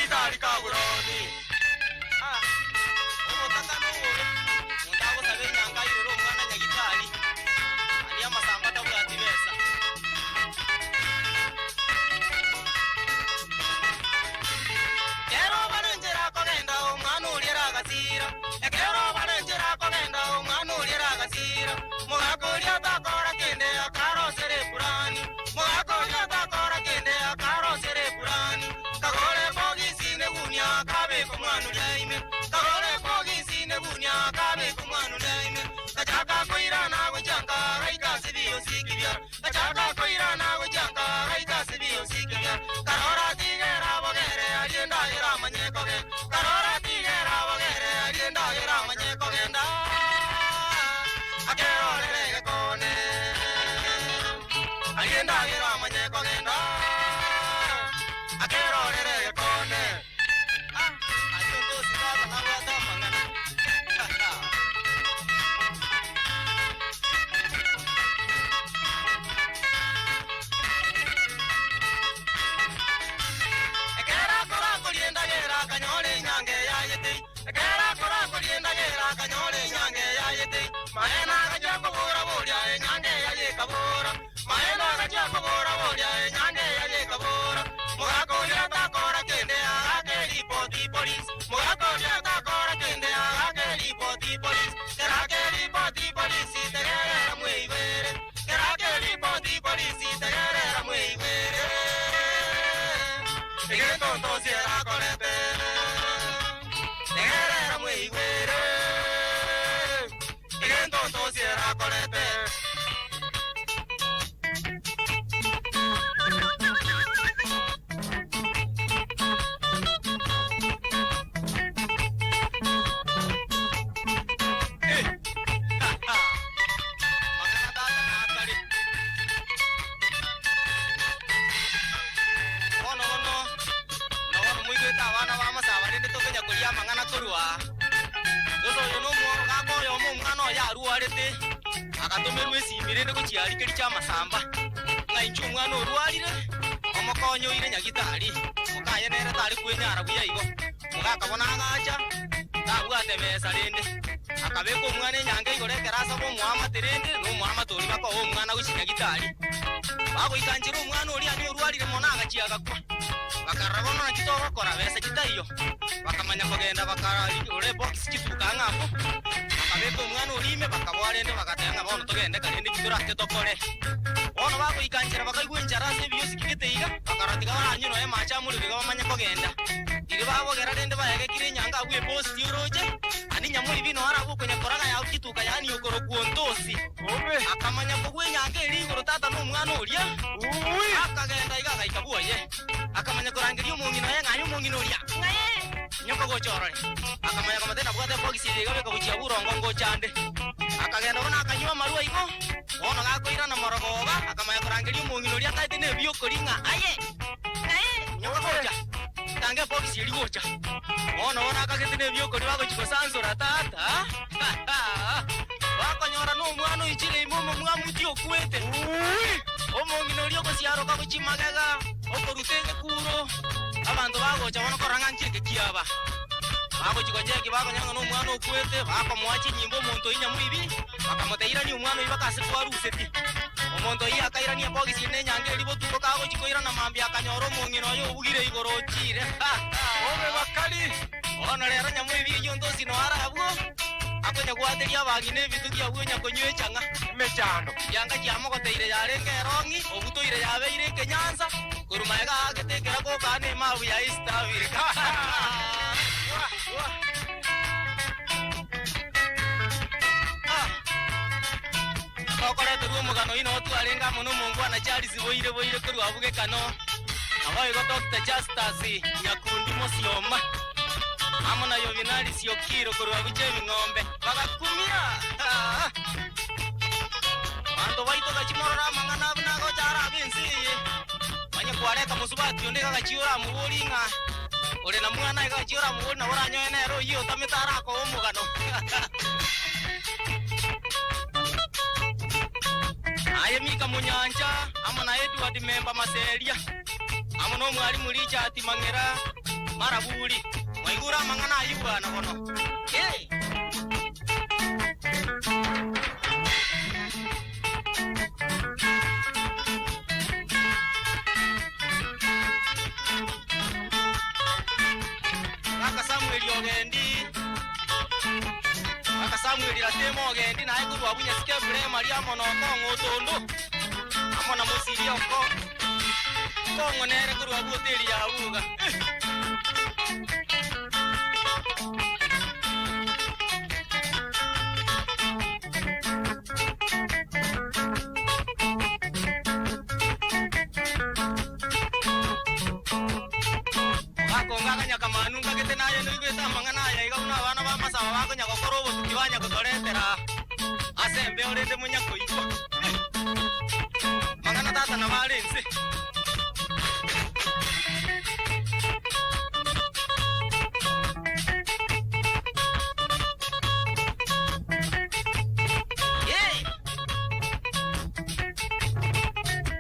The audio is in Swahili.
Nyagitari kaburoni. Umutaka n'uwe. Mundabo sabe nyanga irero umwana nyagitari. Ani amasamba tabwati besa. Kero banengera kogenda umwana urira gazira. Kero banengera kogenda umwana urira gazira. Mugakoria takora kende akaro sere purani. Mugakoria takora kende akaro sere purani. Kagore bogi sine bunya kabe kumanu daime. Kagore bogi sine bunya kabe kumanu daime. Kachaka koira na wajanga raika sibiyo sikibya. Kachaka koira na wajanga raika sibiyo sikibya. Karora tigera bogere alienda ira manyekoge. Karora tigera bogere alienda ira manyekoge nda. Akero lele kone. Alienda ira manyekoge nda. Akero lele kone. Atunto sikaba na wata mangana. Ekera kora kolienda gera kanyole nyange ya yete. Ekera kora kolienda gera kanyole nyange ya yete. Maena kajako bora boria nyange ya ye kabora. Maena kajako bora boria nyange ya ye kabora. Mugako ya takora kende ake ripoti police. Mugako ya takora kende ake ripoti police. Kerake ripoti police terera muibere. Kerake ripoti police terera muibere. Ege tonto sierra kolete. Terera muibere. Ege tonto sierra kolete. Akatomerwe simbire ne kuchiari kiri cha masamba ngainchu mwana orwarire omokonyo ire nyagitari mukaye nere tari kwenyara buyayigo mugakabona agacha tabwate besa rende akabeko mwana nyange igore kerasa bo mwama terende no mwama tori bako o mwana w'ikinyagitari bago ikanjira umwana ori ani orwarire mona agachiaga kwa bakarabona nakitoro kora besa kitayo bakamanya kugenda bakarari ore box kituka ngako akabeko mwana orime bakabwarende bagatenga bono tugende karinde kiturate tokore ono bago ikanjira bakayigwenjara se biyosi kigiteiga bakaratiga baranyino e macha muri biga bamanya kugenda iri babo gerarende bayage kire nyanga agwe post yoroje ani nyamuri bino harabu kunya koraga ya kituka yani yokoro kuondosi akamanya kugwe nyanga iri goro tata no mwana oria akagenda igaga ikabuye akamanya korangiria umungino ye ngayo umungino oria ngaye nyoko gochorore akamanya kamatena bwate box iri gabe kabuchia burongo ngochande akagenda bona akanywa marua igo ono gakoira na morogoba akamanya korangiria umungino oria taite ne biyo koringa aye ngaye nyoko gocha tange box iri gocha ono bona akagete ne biyo kori bago chiko sansora tata bakonyora no mwana ichile imomo mwamuti okwete omongino oria kosiaro kabuchimagaga okorutenge kuro abantu bagocha bono koranga nchike kiaba bago chikocheki bakonyanga no mwana okwete bakamwachi nyimbo omonto inya muibi bakamoteira ni umwana ibakase kwaruseti omonto iya kaira ni box ine nyange eri botuko kago chikoira na mambi akanyoro omongino oyo obugire igoro chire obe bakali ono rero nyamuibi yo ndosi no arabwo akonya gwateria bagine bitukia bwonya konywe changa mechando yanga kiamogoteire yarenge rongi obutoire yabeire kenyanza kurumaega agetekera ko kane mabu ya East Africa okore turuo mugano ino twarenga muno mungwana Charles boire kuru abuge kano abaye go Dr. Justice Nyakundi Mosioma amona yo binari sio kiro kuru abuche ng'ombe bagakumia ando baito gachimorora mangana bnago jara binsi manye kwareka musubati onde gachiura muburinga ore na mwana gachiura muburi na boranyo enero iyo tamitara ko omugano aye mika munyanja amona Edward member Maseria amono mwali muri chati mangera maraburi waigura mangana ayuana bono Samuel latemo gendi naye kurwa bunya skebule Maria mono ko ngotondo amona musiri oko ko ngonere kurwa buteri ya buga ngakanya kamanu ngagete naye nigweta mangana ya igauna bana ba masawa bakonya gokoro butukiwanya kutoretera asembe orende munya kuigwa